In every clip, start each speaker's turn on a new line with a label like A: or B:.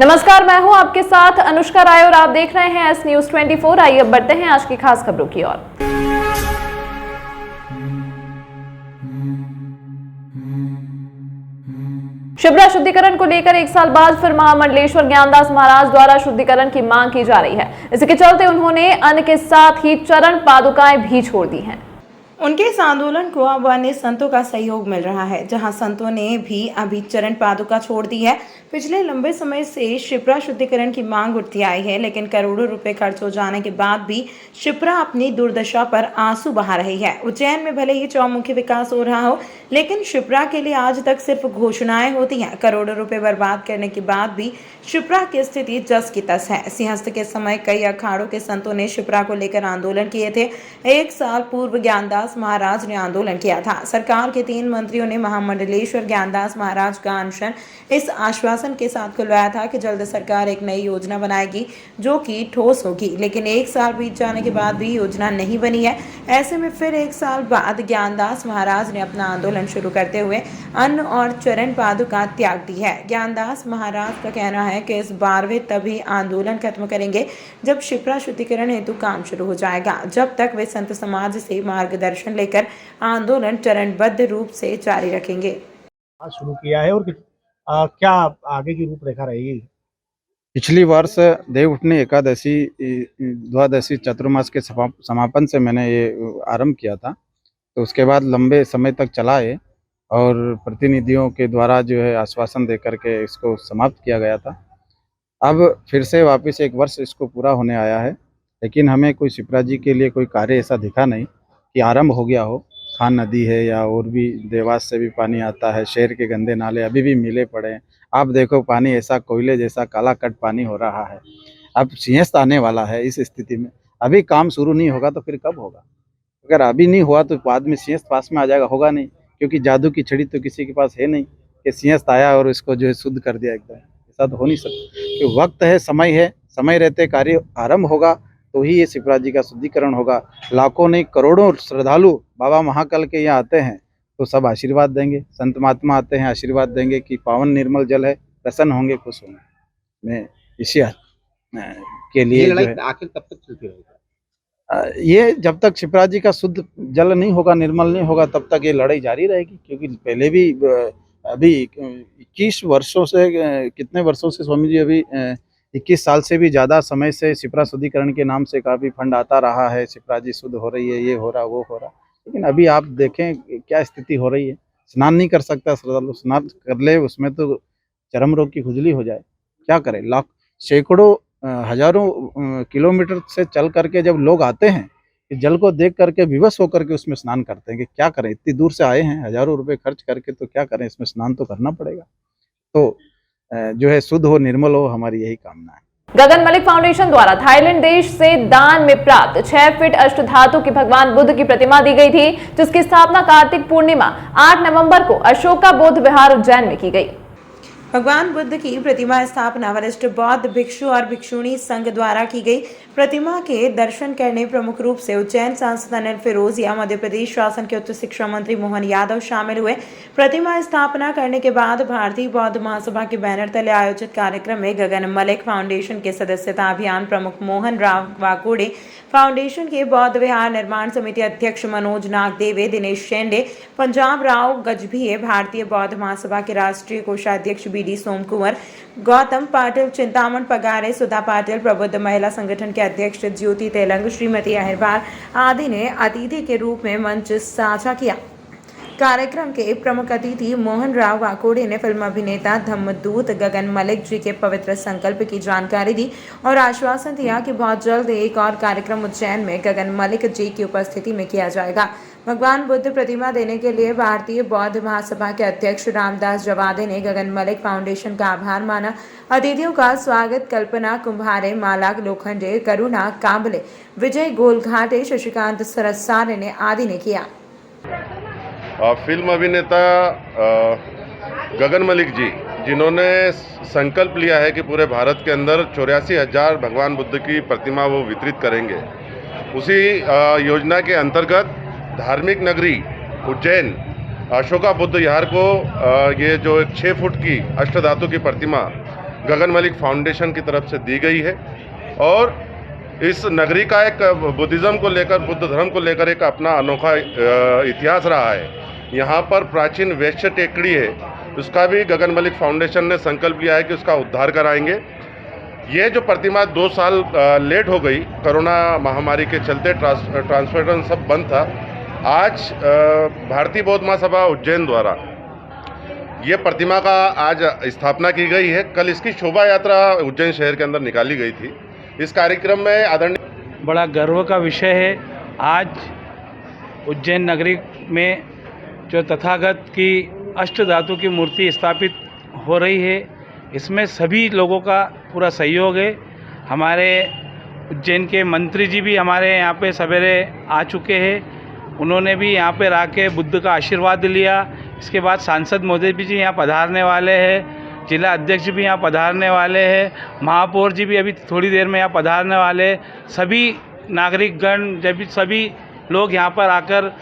A: नमस्कार, मैं हूं आपके साथ अनुष्का राय और आप देख रहे हैं एस न्यूज 24। आइए अब बढ़ते हैं आज की खास खबरों की ओर। शिप्रा शुद्धिकरण को लेकर एक साल बाद फिर महामंडलेश्वर ज्ञानदास महाराज द्वारा शुद्धिकरण की मांग की जा रही है। इसके चलते उन्होंने अन्न के साथ ही चरण पादुकाएं भी छोड़ दी हैं।
B: उनके इस आंदोलन को अब अन्य संतों का सहयोग मिल रहा है, जहां संतों ने भी अभी चरण पादुका छोड़ दी है। पिछले लंबे समय से शिप्रा शुद्धिकरण की मांग उठती आई है, लेकिन करोड़ों रुपए खर्च हो जाने के बाद भी शिप्रा अपनी दुर्दशा पर आंसू बहा रही है। उज्जैन में भले ही चौमुखी विकास हो रहा हो, लेकिन शिप्रा के लिए आज तक सिर्फ घोषणाएं होती हैं। करोड़ों रुपए बर्बाद करने के बाद भी शिप्रा की स्थिति जस की तस है। सिंहस्थ के समय कई अखाड़ों के संतों ने शिप्रा को लेकर आंदोलन किए थे। एक साल पूर्व ज्ञानदास महाराज ने आंदोलन किया था। सरकार के 3 मंत्रियों ने महामंडलेश्वर ज्ञानदास महाराज का अनशन इस आश्वासन के साथ खुलवाया था कि जल्द सरकार एक नई योजना बनाएगी जो कि ठोस होगी, लेकिन 1 साल बीत जाने के बाद भी योजना नहीं बनी है। ऐसे में फिर 1 साल बाद ज्ञानदास महाराज ने अपना आंदोलन शुरू करते हुए अन्न और चरण पादुका त्याग दी है। ज्ञानदास महाराज का कहना है कि इस बार वे तभी आंदोलन खत्म करेंगे जब शिप्रा शुद्धिकरण हेतु काम शुरू हो जाएगा। जब तक वे संत समाज से मार्गदर्शन लेकर आंदोलन चरणबद्ध रूप से जारी रखेंगे।
C: शुरू किया है और क्या आगे की रूपरेखा रहेगी?
D: पिछली वर्ष देवउठनी एकादशी द्वादशी चतुर्मास के समापन से मैंने ये आरंभ किया था, तो उसके बाद लंबे समय तक चला है और प्रतिनिधियों के द्वारा जो है आश्वासन दे करके इसको समाप्त किया गया था। अब फिर से वापस 1 वर्ष इसको पूरा होने आया है, लेकिन हमें कोई शिप्रा जी के लिए कोई कार्य ऐसा दिखा नहीं कि आरंभ हो गया हो। खान नदी है या और भी देवास से भी पानी आता है, शहर के गंदे नाले अभी भी मिले पड़े हैं। आप देखो पानी ऐसा कोयले जैसा काला कट पानी हो रहा है। अब सिंहस्थ आने वाला है, इस स्थिति में अभी काम शुरू नहीं होगा तो फिर कब होगा? अगर अभी नहीं हुआ तो बाद में सिंहस्थ पास में आ जाएगा, होगा नहीं, क्योंकि जादू की छड़ी तो किसी के पास है नहीं कि सिंहस्थ आया और इसको जो है शुद्ध कर दिया एकदम। ऐसा तो हो नहीं सकता कि वक्त है, समय रहते कार्य आरंभ होगा तो ही ये शिप्रा जी का शुद्धिकरण होगा। लाखों नहीं करोड़ों श्रद्धालु बाबा महाकाल के यहाँ आते हैं तो सब आशीर्वाद देंगे, संत महात्मा आते हैं आशीर्वाद देंगे कि पावन निर्मल जल है, प्रसन्न होंगे, खुश होंगे। मैं इसी के लिए
C: आखिर कब तक चलती रहेगी?
D: ये जब तक शिप्रा जी का शुद्ध जल नहीं होगा, निर्मल नहीं होगा, तब तक ये लड़ाई जारी रहेगी। क्योंकि पहले भी अभी 21 वर्षों से कितने वर्षों से स्वामी जी, अभी 21 साल से भी ज़्यादा समय से शिप्रा शुद्धिकरण के नाम से काफ़ी फंड आता रहा है। शिप्रा जी शुद्ध हो रही है, ये हो रहा वो हो रहा, लेकिन अभी आप देखें क्या स्थिति हो रही है। स्नान नहीं कर सकता श्रद्धालु, स्नान कर ले उसमें तो चर्म रोग की खुजली हो जाए, क्या करें। सैकड़ों हजारों किलोमीटर से चल करके जब लोग आते हैं कि जल को देख करके विवश होकर के उसमें स्नान करते हैं कि क्या करें, इतनी दूर से आए हैं हजारों रुपए खर्च करके, तो क्या करें, इसमें स्नान तो करना पड़ेगा। तो जो है शुद्ध हो, निर्मल हो, हमारी यही कामना है।
A: गगन मलिक फाउंडेशन द्वारा थाईलैंड देश से दान में प्राप्त 6 फीट अष्टधातु की भगवान बुद्ध की प्रतिमा दी गई थी, जिसकी स्थापना कार्तिक पूर्णिमा 8 नवंबर को अशोका बौद्ध विहार उज्जैन में की गई।
B: भगवान बुद्ध की प्रतिमा स्थापना वरिष्ठ बौद्ध भिक्षु और भिक्षुणी संघ द्वारा की गई। प्रतिमा के दर्शन करने प्रमुख रूप से उज्जैन सांसद अनिल फिरोजिया, मध्य प्रदेश शासन के उच्च शिक्षा मंत्री मोहन यादव शामिल हुए। प्रतिमा स्थापना करने के बाद भारतीय बौद्ध महासभा के बैनर तले आयोजित कार्यक्रम में गगन मलिक फाउंडेशन के सदस्यता अभियान प्रमुख मोहन राव वाकुड़े, फाउंडेशन के बौद्ध विहार निर्माण समिति अध्यक्ष मनोज नागदेवे, दिनेश शेंडे, पंजाब राव गजभिये, भारतीय बौद्ध महासभा के राष्ट्रीय कोषाध्यक्ष बीडी सोमकुंवर, गौतम पाटिल, चिंतामण पगारे, सुधा पाटिल, प्रबुद्ध महिला संगठन के अध्यक्ष ज्योति तेलंग, श्रीमती अहिरबार आदि ने अतिथि के रूप में मंच साझा किया। कार्यक्रम के प्रमुख अतिथि मोहन राव वाकोड़े ने फिल्म अभिनेता धम्मदूत गगन मलिक जी के पवित्र संकल्प की जानकारी दी और आश्वासन दिया कि बहुत जल्द एक और कार्यक्रम उज्जैन में गगन मलिक जी की उपस्थिति में किया जाएगा। भगवान बुद्ध प्रतिमा देने के लिए भारतीय बौद्ध महासभा के अध्यक्ष रामदास जवादे ने गगन मलिक फाउंडेशन का आभार माना। अतिथियों का स्वागत कल्पना कुंभारे, माला लोखंडे, करुणा कांबले, विजय गोलघाटे, शशिकांत सरसारे ने आदि ने किया।
E: फिल्म अभिनेता गगन मलिक जी, जिन्होंने संकल्प लिया है कि पूरे भारत के अंदर 84,000 भगवान बुद्ध की प्रतिमा वो वितरित करेंगे, उसी योजना के अंतर्गत धार्मिक नगरी उज्जैन अशोका बुद्ध विहार को ये जो 6 फुट की अष्टधातु की प्रतिमा गगन मलिक फाउंडेशन की तरफ से दी गई है। और इस नगरी का एक बुद्धिज़्म को लेकर, बुद्ध धर्म को लेकर एक अपना अनोखा इतिहास रहा है। यहाँ पर प्राचीन वैश्य टेकड़ी है, उसका भी गगन मलिक फाउंडेशन ने संकल्प लिया है कि उसका उद्धार कराएंगे। ये जो प्रतिमा 2 साल लेट हो गई, कोरोना महामारी के चलते ट्रांसपोर्टेशन सब बंद था। आज भारतीय बौद्ध महासभा उज्जैन द्वारा ये प्रतिमा का आज स्थापना की गई है। कल इसकी शोभा यात्रा उज्जैन शहर के अंदर निकाली गई थी। इस कार्यक्रम में आदरणीय
F: बड़ा गर्व का विषय है। आज उज्जैन नगरी में जो तथागत की अष्टधातु की मूर्ति स्थापित हो रही है, इसमें सभी लोगों का पूरा सहयोग है। हमारे उज्जैन के मंत्री जी भी हमारे यहाँ पे सवेरे आ चुके हैं। उन्होंने भी यहाँ पे रह के बुद्ध का आशीर्वाद लिया। इसके बाद सांसद महोदय भी जी यहाँ पधारने वाले हैं, जिला अध्यक्ष भी यहाँ पधारने वाले हैं, महापौर जी भी अभी थोड़ी देर में यहाँ पधारने वाले हैं। सभी नागरिकगण, जब सभी लोग यहाँ पर आकर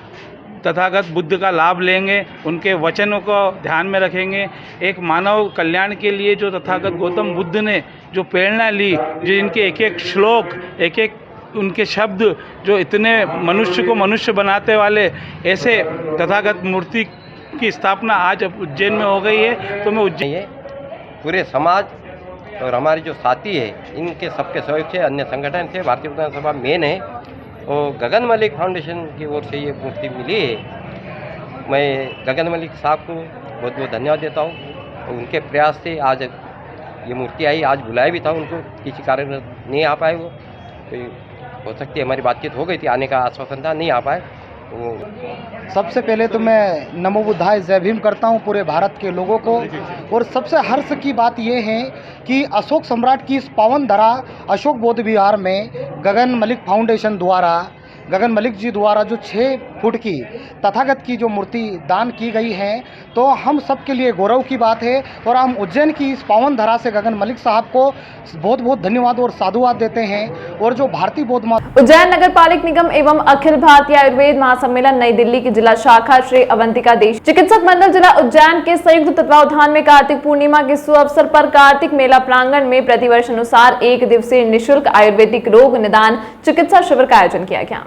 F: तथागत बुद्ध का लाभ लेंगे, उनके वचनों को ध्यान में रखेंगे। एक मानव कल्याण के लिए जो तथागत गौतम बुद्ध ने जो प्रेरणा ली, जो इनके एक एक श्लोक, एक एक उनके शब्द जो इतने मनुष्य को मनुष्य बनाते वाले, ऐसे तथागत मूर्ति की स्थापना आज उज्जैन में हो गई है। तो मैं उज्जैन
G: पूरे समाज और हमारे जो साथी है, इनके सबके सहयोग से, अन्य संगठन से, भारतीय बौद्ध सभा मेन है और गगन मलिक फाउंडेशन की ओर से ये मूर्ति मिली है। मैं गगन मलिक साहब को बहुत बहुत धन्यवाद देता हूँ। उनके प्रयास से आज ये मूर्ति आई। आज बुलाया भी था उनको, किसी कारण नहीं आ पाए वो, तो हो सकती है हमारी बातचीत हो गई थी, आने का आश्वासन था, नहीं आ पाए।
H: सबसे पहले तो मैं नमो बुद्धाय जय भीम करता हूं पूरे भारत के लोगों को। और सबसे हर्ष की बात यह है कि अशोक सम्राट की इस पावन धरा अशोक बौद्ध विहार में गगन मलिक फाउंडेशन द्वारा, गगन मलिक जी द्वारा जो 6 फुट की तथागत की जो मूर्ति दान की गई है, तो हम सब के लिए गौरव की बात है। और हम उज्जैन की इस पावन धरा से गगन मलिक साहब को बहुत बहुत धन्यवाद और साधुवाद देते हैं। और जो भारतीय बौद्ध
A: उज्जैन नगर पालिक निगम एवं अखिल भारतीय आयुर्वेद महासम्मेलन नई दिल्ली की जिला शाखा श्री अवंतिका देश चिकित्सक मंडल जिला उज्जैन के संयुक्त तत्वावधान में कार्तिक पूर्णिमा के शुभ अवसर पर कार्तिक मेला प्रांगण में प्रतिवर्ष अनुसार 1 दिवसीय निःशुल्क आयुर्वेदिक रोग निदान चिकित्सा शिविर का आयोजन किया गया,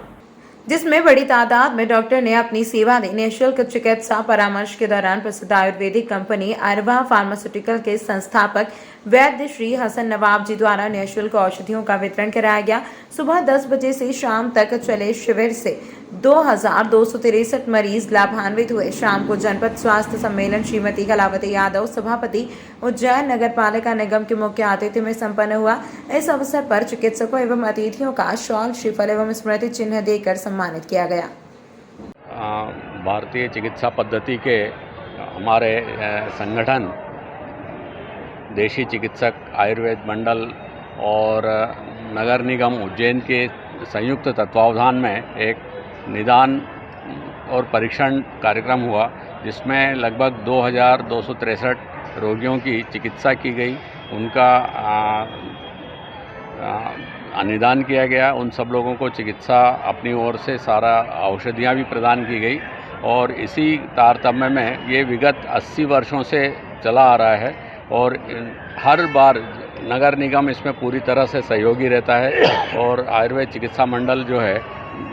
B: जिसमें बड़ी तादाद में डॉक्टर ने अपनी सेवा दी। निःशुल्क चिकित्सा परामर्श के दौरान प्रसिद्ध आयुर्वेदिक कंपनी अरवा फार्मास्यूटिकल के संस्थापक वैद्य श्री हसन नवाब जी द्वारा निःशुल्क औषधियों का वितरण कराया गया। सुबह 10 बजे से शाम तक चले शिविर से 2263 मरीज लाभान्वित हुए। शाम को जनपद स्वास्थ्य सम्मेलन श्रीमती कलावती यादव सभापति उज्जैन नगर पालिका निगम के मुख्य आतिथ्य में संपन्न हुआ। इस अवसर पर चिकित्सकों एवं अतिथियों का शॉल, श्रीफल एवं स्मृति चिन्ह देकर सम्मानित किया गया।
I: भारतीय चिकित्सा पद्धति के हमारे संगठन देशी चिकित्सक आयुर्वेद मंडल और नगर निगम उज्जैन के संयुक्त तत्वावधान में एक निदान और परीक्षण कार्यक्रम हुआ, जिसमें लगभग 2263 रोगियों की चिकित्सा की गई, उनका निदान किया गया। उन सब लोगों को चिकित्सा अपनी ओर से सारा औषधियाँ भी प्रदान की गई। और इसी तारतम्य में ये विगत 80 वर्षों से चला आ रहा है और हर बार नगर निगम इसमें पूरी तरह से सहयोगी रहता है। और आयुर्वेद चिकित्सा मंडल जो है,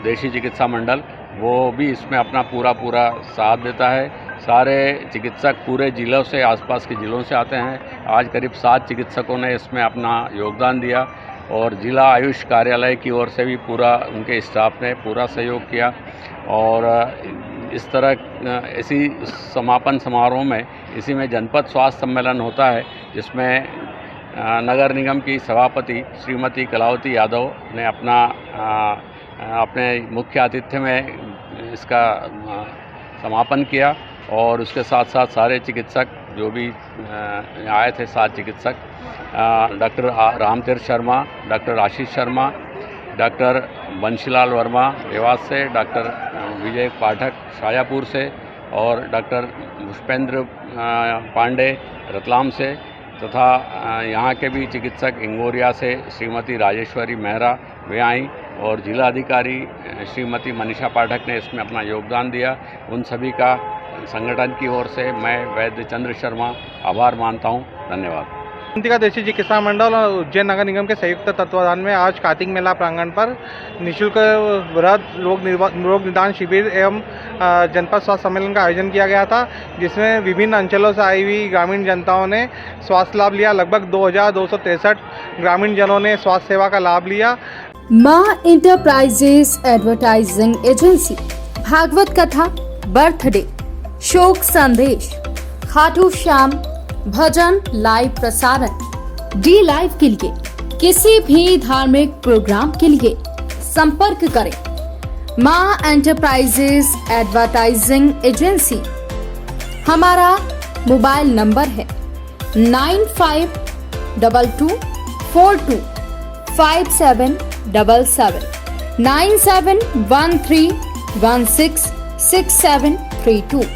I: देशी चिकित्सा मंडल, वो भी इसमें अपना पूरा साथ देता है। सारे चिकित्सक पूरे जिलों से, आसपास के जिलों से आते हैं। आज करीब 7 चिकित्सकों ने इसमें अपना योगदान दिया और जिला आयुष कार्यालय की ओर से भी पूरा उनके स्टाफ ने पूरा सहयोग किया। और इस तरह ऐसी समापन समारोह में इसी में जनपद स्वास्थ्य सम्मेलन होता है, जिसमें नगर निगम की सभापति श्रीमती कलावती यादव ने अपने मुख्य आतिथ्य में इसका समापन किया। और उसके साथ साथ सारे चिकित्सक जो भी आए थे, 7 चिकित्सक, doctor Ramtirth Sharma, doctor Ashish Sharma, doctor Banshilal Verma Dewas से, डॉक्टर विजय पाठक शाजापुर से और डॉक्टर पुष्पेंद्र पांडे रतलाम से, तथा यहाँ के भी चिकित्सक इंगोरिया से श्रीमती राजेश्वरी मेहरा वे आई और जिला अधिकारी श्रीमती मनीषा पाठक ने इसमें अपना योगदान दिया। उन सभी का संगठन की ओर से मैं वैद्य चंद्र शर्मा आभार मानता हूँ। धन्यवाद।
J: देशी चिकित्सा मंडल और उज्जैन नगर निगम के संयुक्त तत्वाधान में आज कार्तिक मेला प्रांगण पर निःशुल्क वृहद रोग निदान शिविर एवं जनपद स्वास्थ्य सम्मेलन का आयोजन किया गया था, जिसमें विभिन्न अंचलों से आई हुई ग्रामीण जनताओं ने स्वास्थ्य लाभ लिया। लगभग 2263 ग्रामीण जनों ने स्वास्थ्य सेवा का लाभ लिया।
K: माँ इंटरप्राइजेस एडवर्टाइजिंग एजेंसी, भागवत कथा, बर्थडे, शोक संदेश, खाटू श्याम भजन लाइव प्रसारण, डी लाइव के लिए किसी भी धार्मिक प्रोग्राम के लिए संपर्क करें माँ एंटरप्राइजेस एडवर्टाइजिंग एजेंसी। हमारा मोबाइल नंबर है 9522425777 9713166732।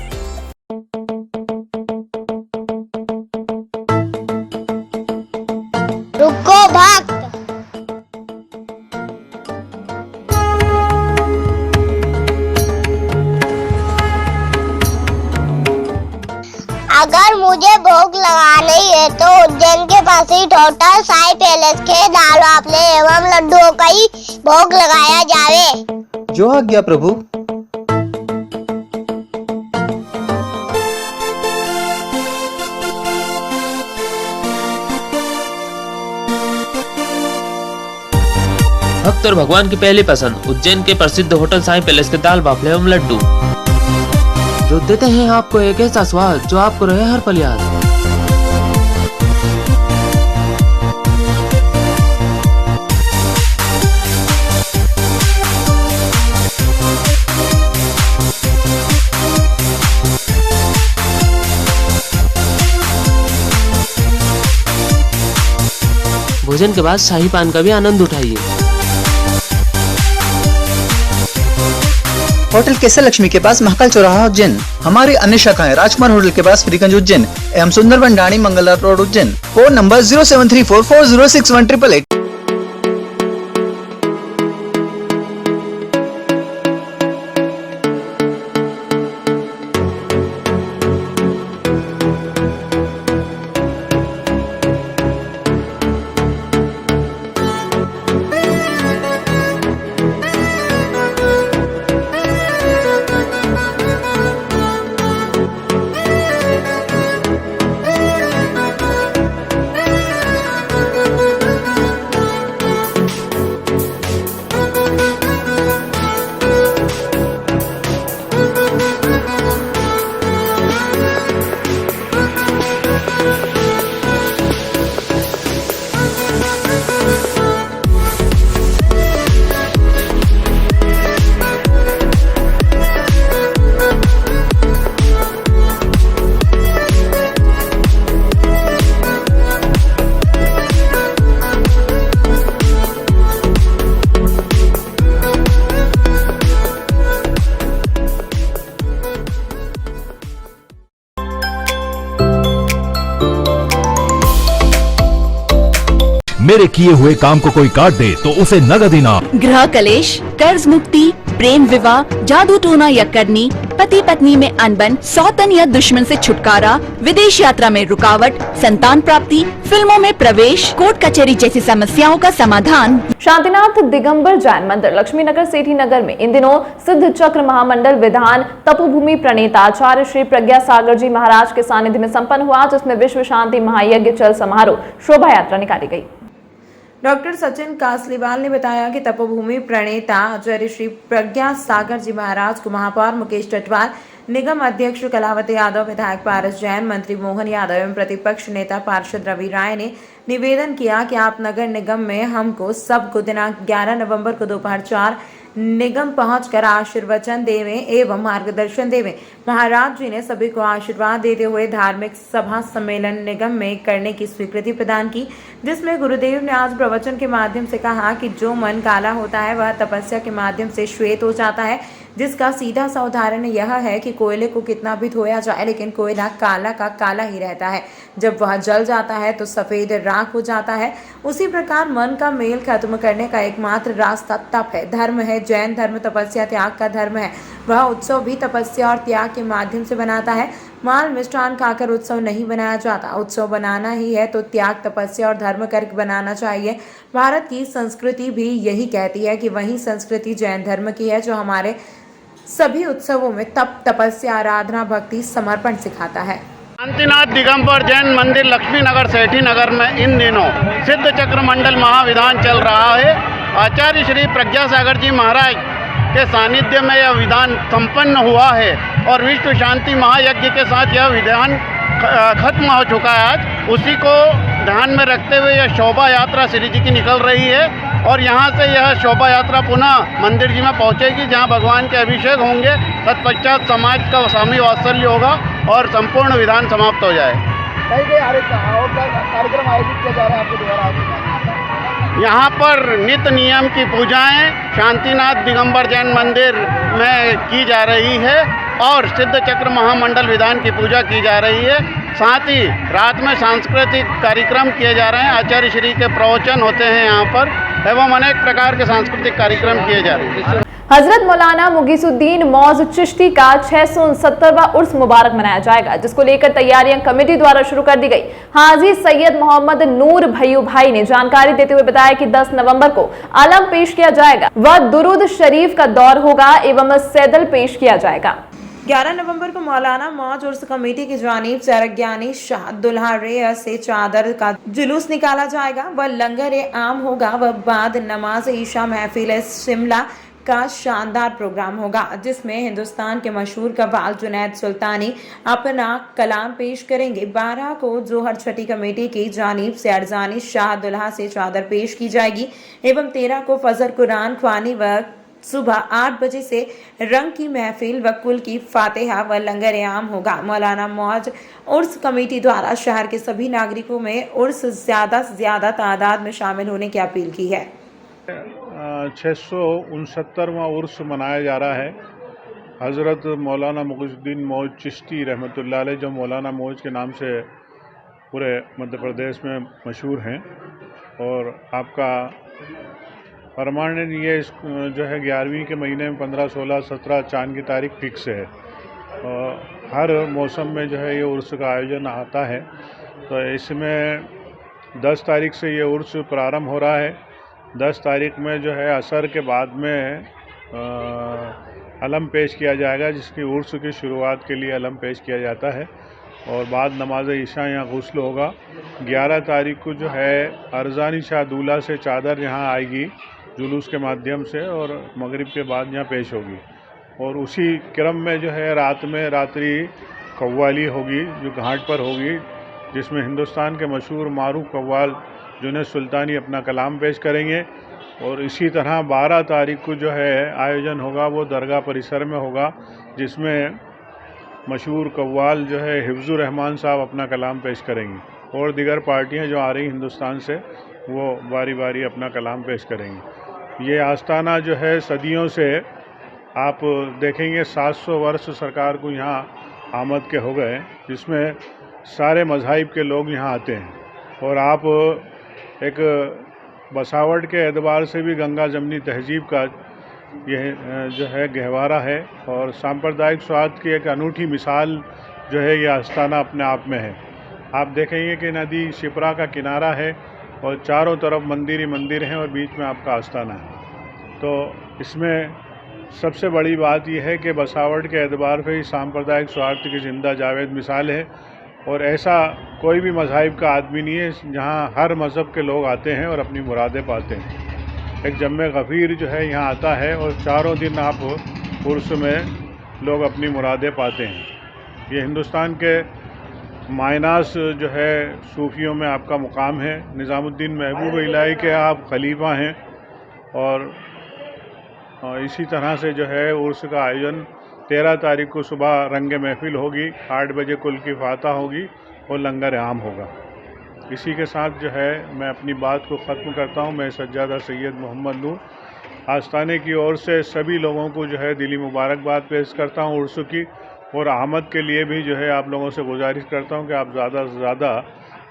L: रुको भक्त, अगर मुझे भोग लगाना ही है तो उज्जैन के पास ही टोटल साई पैलेस के दाल वाफले एवं लड्डुओं का ही भोग लगाया जावे।
M: जो आज्ञा प्रभु।
N: भक्त और भगवान की पहली पसंद उज्जैन के प्रसिद्ध होटल साई पैलेस के दाल बाफले एवं लड्डू, जो देते हैं आपको एक ऐसा स्वाद जो आपको रहे हर पल याद। भोजन के बाद शाही पान का भी आनंद उठाइए।
M: होटल केसर लक्ष्मी के पास महाकाल चौराहा उज्जैन। हमारी अन्य शाखाएं राजकुमार होटल के पास फ्रीगंज उज्जैन एवं सुंदरबन डाणी Mangla road Ujjain. Phone number 07344061888।
O: मेरे किए हुए काम को कोई काट दे तो उसे नगद इनाम।
P: गृह कलेश, कर्ज मुक्ति, प्रेम विवाह, जादू टोना या करनी, पति पत्नी में अनबन, सौतन या दुश्मन से छुटकारा, विदेश यात्रा में रुकावट, संतान प्राप्ति, फिल्मों में प्रवेश, कोर्ट कचहरी जैसी समस्याओं का समाधान।
A: शांतिनाथ दिगंबर जैन मंदिर लक्ष्मी नगर सेठी नगर में इन दिनों सिद्ध चक्र महामंडल विधान तपोभूमि प्रणेता आचार्य श्री प्रज्ञा सागर जी महाराज के सानिध्य में संपन्न हुआ, जिसमें विश्व शांति महायज्ञ चल समारोह शोभा यात्रा निकाली गई।
B: डॉक्टर सचिन कासलीवाल ने बताया कि तपोभूमि प्रणेता आचार्य श्री प्रज्ञा सागर जी महाराज को महापौर मुकेश टटवाल, निगम अध्यक्ष कलावती यादव, विधायक पारस जैन, मंत्री मोहन यादव एवं प्रतिपक्ष नेता पार्षद रवि राय ने निवेदन किया कि आप नगर निगम में हमको सबको दिनांक 11 नवंबर को दोपहर 4 निगम पहुंचकर आशीर्वचन देवें एवं मार्गदर्शन देवें। महाराज जी ने सभी को आशीर्वाद देते हुए धार्मिक सभा सम्मेलन निगम में करने की स्वीकृति प्रदान की, जिसमें गुरुदेव ने आज प्रवचन के माध्यम से कहा कि जो मन काला होता है वह तपस्या के माध्यम से श्वेत हो जाता है, जिसका सीधा सा उदाहरण यह है कि कोयले को कितना भी धोया जाए लेकिन कोयला काला का काला ही रहता है, जब वह जल जाता है तो सफेद राख हो जाता है। उसी प्रकार मन का मेल खत्म करने का एकमात्र रास्ता तप है, धर्म है। जैन धर्म तपस्या त्याग का धर्म है। वह उत्सव भी तपस्या और त्याग के माध्यम से बनाता है। माल मिष्ठान खाकर उत्सव नहीं बनाया जाता। उत्सव बनाना ही है तो त्याग, तपस्या और धर्म करके बनाना चाहिए। भारत की संस्कृति भी यही कहती है कि वही संस्कृति जैन धर्म की है जो हमारे सभी उत्सवों में तप, तपस्या, आराधना, भक्ति, समर्पण सिखाता है।
Q: शांतिनाथ दिगंबर जैन मंदिर लक्ष्मी नगर सेठी नगर में इन दिनों सिद्ध चक्र मंडल महाविधान चल रहा है। आचार्य श्री प्रज्ञा सागर जी महाराज के सानिध्य में यह विधान संपन्न हुआ है और विश्व शांति महायज्ञ के साथ यह विधान खत्म हो चुका है। आज उसी को ध्यान में रखते हुए यह शोभा यात्रा श्री जी की निकल रही है और यहाँ से यह शोभा यात्रा पुनः मंदिर जी में पहुँचेगी, जहाँ भगवान के अभिषेक होंगे। तत्पश्चात समाज का स्वामी वात्सल्य होगा और संपूर्ण विधान समाप्त हो जाए।
H: कार्यक्रम आयोजित किया जा रहा है आपके द्वारा?
Q: यहाँ पर नित्य नियम की पूजाएं शांतिनाथ दिगंबर जैन मंदिर में की जा रही है और सिद्ध चक्र महामंडल विधान की पूजा की जा रही है। साथ ही रात में सांस्कृतिक कार्यक्रम किए जा रहे हैं। आचार्य श्री के प्रवचन होते हैं यहाँ पर एवं अनेक प्रकार के सांस्कृतिक कार्यक्रम किए जा रहे हैं।
A: हजरत मौलाना मुगीसुद्दीन मौज चिश्ती का 669वां उर्स मुबारक मनाया जाएगा, जिसको लेकर तैयारियां कमेटी द्वारा शुरू कर दी गई। हाजी सैयद मोहम्मद नूर भैयू भाई ने जानकारी देते हुए बताया कि 10 नवंबर को आलम पेश किया जाएगा व दुरूद शरीफ का दौर होगा एवं सैदल पेश किया जाएगा।
B: 11 नवंबर को मौलाना मौज उर्स कमेटी की जानिब से अरज्ञानी शाह दुल्हा रेया से चादर का जुलूस निकाला जाएगा व लंगर आम होगा व बाद नमाज ईशा महफिल शिमला का शानदार प्रोग्राम होगा, जिसमें हिंदुस्तान के मशहूर कव्वाल जुनैद सुल्तानी अपना कलाम पेश करेंगे। 12 को जोहर छठी कमेटी की जानिब से अर्जानी शाह दुल्हा से चादर पेश की जाएगी एवं 13 को फजर कुरान ख्वानी व सुबह 8 बजे से रंग की महफिल व कुल की फातिहा व लंगर आम होगा। मौलाना मौज उर्स कमेटी द्वारा शहर के सभी नागरिकों में उर्स ज्यादा से ज्यादा तादाद में शामिल होने की अपील की है।
R: 669वां उर्स मनाया जा रहा है। हज़रत मौलाना मुगीसुद्दीन मौज चिश्ती रहमतुल्लाह अलैह, जो मौलाना मौज के नाम से पूरे मध्य प्रदेश में मशहूर हैं, और आपका परमानेंट ये जो है 11वीं के महीने में 15, 16, 17 चांद की तारीख फिक्स है। और हर मौसम में जो है ये उर्स का आयोजन आता है। तो इसमें 10 तारीख से ये उर्स प्रारंभ हो रहा है। 10 तारीख में जो है असर के बाद में अलम पेश किया जाएगा, जिसकी उर्स की शुरुआत के लिए अलम पेश किया जाता है और बाद नमाज ईशा यहाँ गुस्ल होगा। 11 तारीख को जो है अर्जानी शाह दूल्हा से चादर यहाँ आएगी जुलूस के माध्यम से और मगरिब के बाद यहाँ पेश होगी। और उसी क्रम में जो है रात में रात्रि कव्वाली होगी जो घाट पर होगी, जिसमें हिंदुस्तान के मशहूर मारूफ कव्वाल जुनैद सुल्तानी अपना कलाम पेश करेंगे। और इसी तरह 12 तारीख को जो है आयोजन होगा वो दरगाह परिसर में होगा, जिसमें मशहूर कव्वाल जो है हिफ्जुर रहमान साहब अपना कलाम पेश करेंगी और दीगर पार्टियां जो आ रही हिंदुस्तान से वो बारी बारी अपना कलाम पेश करेंगी। ये आस्ताना जो है सदियों से आप देखेंगे 700 वर्ष सरकार को यहाँ आमद के हो गए, जिसमें सारे मज़ाहिब के लोग यहाँ आते हैं। और आप एक बसावट के एतबार से भी गंगा जमनी तहजीब का यह जो है गहवारा है और सांप्रदायिक स्वाद की एक अनूठी मिसाल जो है ये आस्ताना अपने आप में है। आप देखेंगे कि नदी शिप्रा का किनारा है और चारों तरफ मंदिर ही मंदिर हैं और बीच में आपका आस्ताना है। तो इसमें सबसे बड़ी बात यह है कि बसावट के एतबार पर ही सांप्रदायिक स्वार्थ की ज़िंदा जावेद मिसाल है और ऐसा कोई भी मज़ाहिब का आदमी नहीं है जहाँ हर मज़हब के लोग आते हैं और अपनी मुरादें पाते हैं। एक जम्मे गफ़ीर जो है यहाँ आता है और चारों दिन आप उर्स में लोग अपनी मुरादें पाते हैं। ये हिंदुस्तान के मायनास जो है सूफियों में आपका मुकाम है। निज़ामुद्दीन महबूब इलाही के आप खलीफा हैं और इसी तरह से जो है उर्स का आयोजन 13 तारीख को सुबह रंग महफिल होगी, 8 बजे कुल की फातह होगी और लंगर आम होगा। इसी के साथ जो है मैं अपनी बात को ख़त्म करता हूँ। मैं सज्जादा सैयद मोहम्मद नूर आस्ताने की ओर से सभी लोगों को जो है दिली मुबारकबाद पेश करता हूँ उर्स की, और आमद के लिए भी जो है आप लोगों से गुजारिश करता हूँ कि आप ज़्यादा से ज़्यादा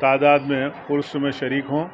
R: तादाद में उर्स में शरीक हों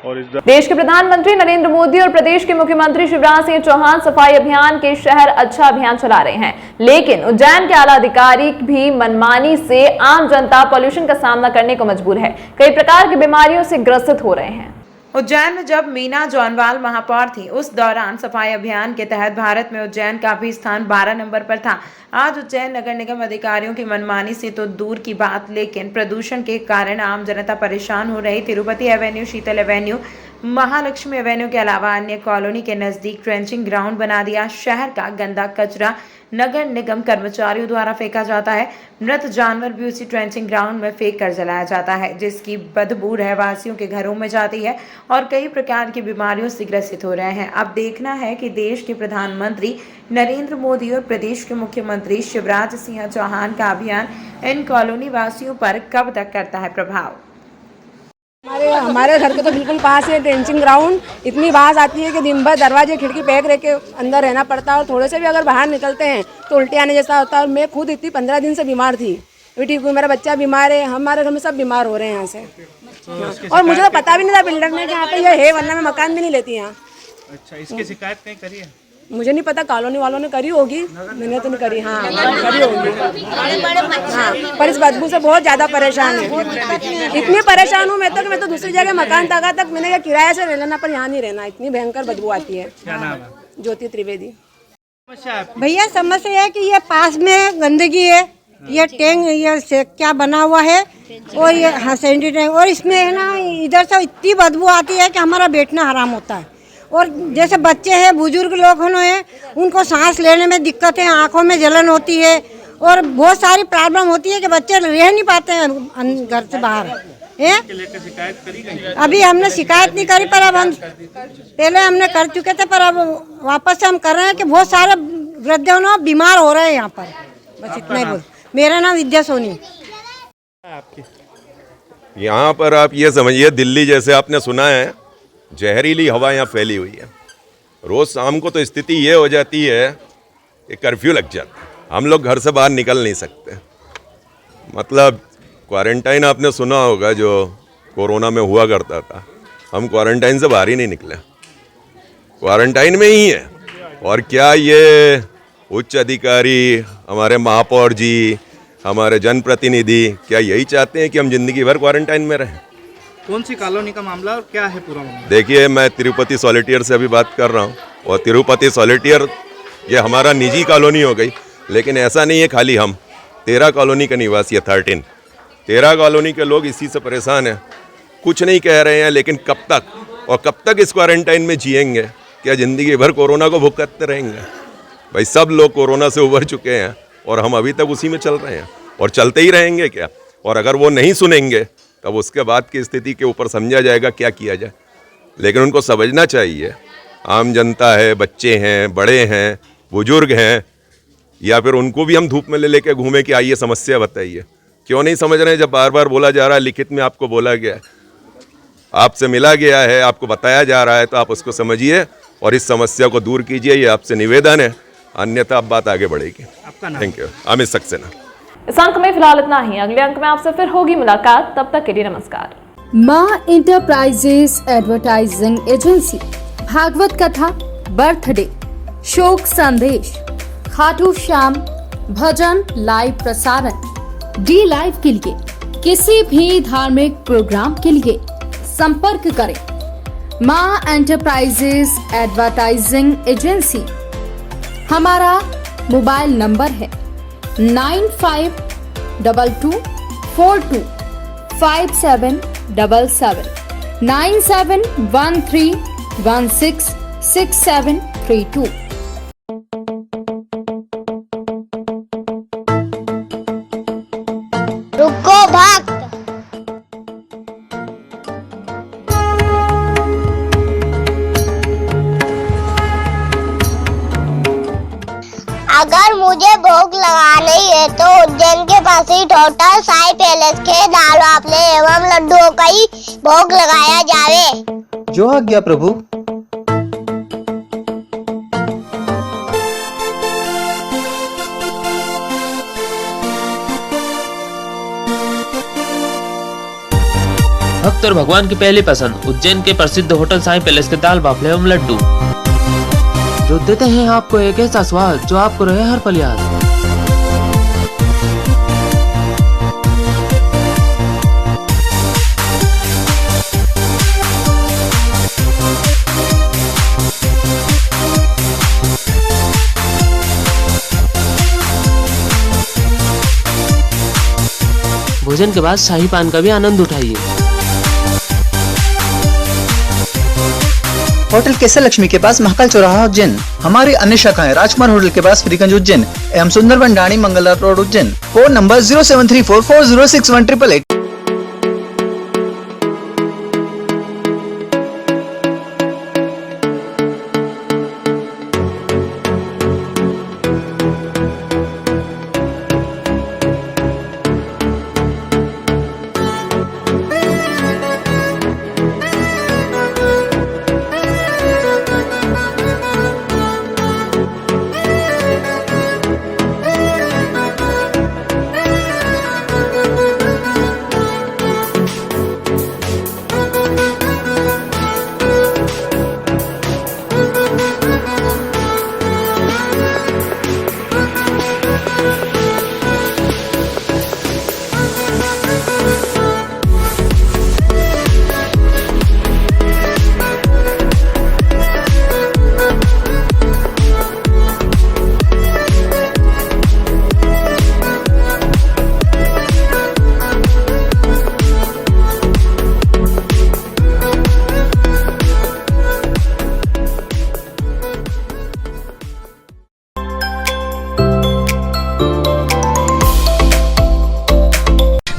R: और इस
A: देश के प्रधानमंत्री नरेंद्र मोदी और प्रदेश के मुख्यमंत्री शिवराज सिंह चौहान सफाई अभियान के शहर अच्छा अभियान चला रहे हैं, लेकिन उज्जैन के आला अधिकारी भी मनमानी से आम जनता पॉल्यूशन का सामना करने को मजबूर है। कई प्रकार की बीमारियों से ग्रसित हो रहे हैं।
B: उज्जैन में जब मीना जौनवाल महापौर थी, उस दौरान सफाई अभियान के तहत भारत में उज्जैन का भी स्थान 12 नंबर पर था। आज उज्जैन नगर निगम अधिकारियों की मनमानी से तो दूर की बात, लेकिन प्रदूषण के कारण आम जनता परेशान हो रही। तिरुपति एवेन्यू, शीतल एवेन्यू, महालक्ष्मी एवेन्यू के अलावा अन्य कॉलोनी के नजदीक ट्रेंचिंग ग्राउंड बना दिया। शहर का गंदा कचरा नगर निगम कर्मचारियों द्वारा फेंका जाता है। मृत जानवर भी उसी ट्रेंचिंग ग्राउंड में फेंक कर जलाया जाता है, जिसकी बदबू रहवासियों के घरों में जाती है और कई प्रकार की बीमारियों से ग्रसित हो रहे हैं। अब देखना है कि देश के प्रधानमंत्री नरेंद्र मोदी और प्रदेश के मुख्यमंत्री शिवराज सिंह चौहान का अभियान इन कॉलोनी वासियों पर कब तक करता है प्रभाव।
S: हमारे घर के तो बिल्कुल पास है ट्रेंचिंग ग्राउंड। इतनी बात आती है कि दिन भर दरवाजे खिड़की पैक रह के अंदर रहना पड़ता है और थोड़े से भी अगर बाहर निकलते हैं तो उल्टी आने जैसा होता है। और मैं खुद इतनी 15 दिन से बीमार थी, अभी ठीक हूँ। मेरा बच्चा बीमार है, हमारे घर में सब बीमार हो रहे हैं यहाँ से। और मुझे तो पता भी नहीं था बिल्डर ने कि यहाँ पे ये है, वरना मैं मकान भी नहीं लेती यहाँ।
J: अच्छा, इसकी शिकायत कहीं करी है?
S: मुझे नहीं पता, कॉलोनी वालों ने करी होगी, मैंने तो नहीं करी। हाँ, करी होगी। हाँ, पर इस बदबू से बहुत ज़्यादा परेशान है। इतनी परेशान हूँ मैं तो दूसरी जगह मकान तक मैंने किराए से रहना, पर यहाँ नहीं रहना, इतनी भयंकर बदबू आती है।
J: क्या नाम है?
S: ज्योति त्रिवेदी।
T: भैया समस्या है कि ये पास में गंदगी है, ये टैंक ये क्या बना हुआ है और ये सैनिटरी टैंक, और इसमें है ना इधर से इतनी बदबू आती है कि हमारा बैठना हराम होता है। और जैसे बच्चे हैं, बुजुर्ग लोग हैं, उनको सांस लेने में दिक्कत है, आंखों में जलन होती है और बहुत सारी प्रॉब्लम होती है कि बच्चे रह नहीं पाते हैं घर से बाहर। अभी हमने शिकायत नहीं करी, पर अब हम पहले हमने कर चुके थे, पर अब वापस से हम कर रहे हैं कि बहुत सारे वृद्ध बीमार हो रहे हैं यहाँ पर। बस इतना ही बोल। मेरा नाम विद्या सोनी।
U: यहाँ पर आप ये समझिए, दिल्ली जैसे आपने सुना है, जहरीली हवा यहाँ फैली हुई है। रोज़ शाम को तो स्थिति ये हो जाती है कि कर्फ्यू लग जाता है, हम लोग घर से बाहर निकल नहीं सकते। मतलब क्वारंटाइन आपने सुना होगा, जो कोरोना में हुआ करता था, हम क्वारंटाइन से बाहर ही नहीं निकले, क्वारंटाइन में ही है। और क्या ये उच्च अधिकारी, हमारे महापौर जी, हमारे जनप्रतिनिधि क्या यही चाहते हैं कि हम जिंदगी भर क्वारंटाइन में रहें?
J: कौन सी कॉलोनी का मामला और क्या है पूरा मामला?
U: देखिए, मैं तिरुपति सॉलिटियर से अभी बात कर रहा हूँ, और तिरुपति सॉलिटियर ये हमारा निजी कॉलोनी हो गई, लेकिन ऐसा नहीं है खाली हम 13 कॉलोनी का निवासी है, 13 कॉलोनी के लोग इसी से परेशान हैं। कुछ नहीं कह रहे हैं, लेकिन कब तक और कब तक इस क्वारंटाइन में जिएंगे? क्या ज़िंदगी भर कोरोना को भुगतते रहेंगे? भाई, सब लोग कोरोना से उबर चुके हैं और हम अभी तक उसी में चल रहे हैं और चलते ही रहेंगे क्या? और अगर वो नहीं सुनेंगे तब उसके बाद की स्थिति के ऊपर समझा जाएगा क्या किया जाए। लेकिन उनको समझना चाहिए, आम जनता है, बच्चे हैं, बड़े हैं, बुजुर्ग हैं, या फिर उनको भी हम धूप में ले लेके घूमें कि आइए समस्या बताइए। क्यों नहीं समझ रहे हैं? जब बार बार बोला जा रहा है, लिखित में आपको बोला गया है, आपसे मिला गया है, आपको बताया जा रहा है, तो आप उसको समझिए और इस समस्या को दूर कीजिए, ये आपसे निवेदन है, अन्यथा अब बात आगे बढ़ेगी। Thank you. अमित सक्सेना।
A: इस अंक में फिलहाल इतना ही, अगले अंक में आपसे फिर होगी मुलाकात, तब तक के लिए नमस्कार।
K: माँ इंटरप्राइजेस एडवर्टाइजिंग एजेंसी, भागवत कथा, बर्थडे, शोक संदेश, खाटू श्याम भजन लाइव प्रसारण, डी लाइव के लिए किसी भी धार्मिक प्रोग्राम के लिए संपर्क करें माँ एंटरप्राइजेस एडवर्टाइजिंग एजेंसी। हमारा मोबाइल नंबर है 9522425777 9713166732।
L: रुको भाग। अगर मुझे भूख लगानी है तो उज्जैन के पास ही होटल साई पैलेस के दाल बाफले एवं लड्डुओं का ही भोग लगाया जावे।
M: जो आज्ञा प्रभु।
N: भक्त और भगवान की पहली पसंद उज्जैन के प्रसिद्ध होटल साईं पैलेस के दाल बाफले एवं लड्डू, जो देते हैं आपको एक ऐसा स्वाद जो आपको रहे हर पल याद। भोजन के बाद शाही पान का भी आनंद उठाइए।
M: होटल केसर लक्ष्मी के पास महाकाल चौराहा उज्जैन। हमारी अन्य शाखाएं राजकुमार होटल के पास फ्रीगंज उज्जैन एवं Sundarban Dhani Mangla road Ujjain. Phone number 0734406188।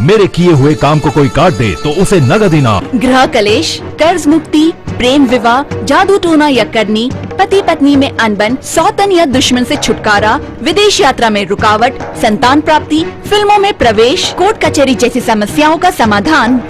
O: मेरे किए हुए काम को कोई काट दे तो उसे नगद इनाम।
P: गृह कलेश, कर्ज मुक्ति, प्रेम विवाह, जादू टोना या करनी, पति पत्नी में अनबन, सौतन या दुश्मन से छुटकारा, विदेश यात्रा में रुकावट, संतान प्राप्ति, फिल्मों में प्रवेश, कोर्ट कचहरी जैसी समस्याओं का समाधान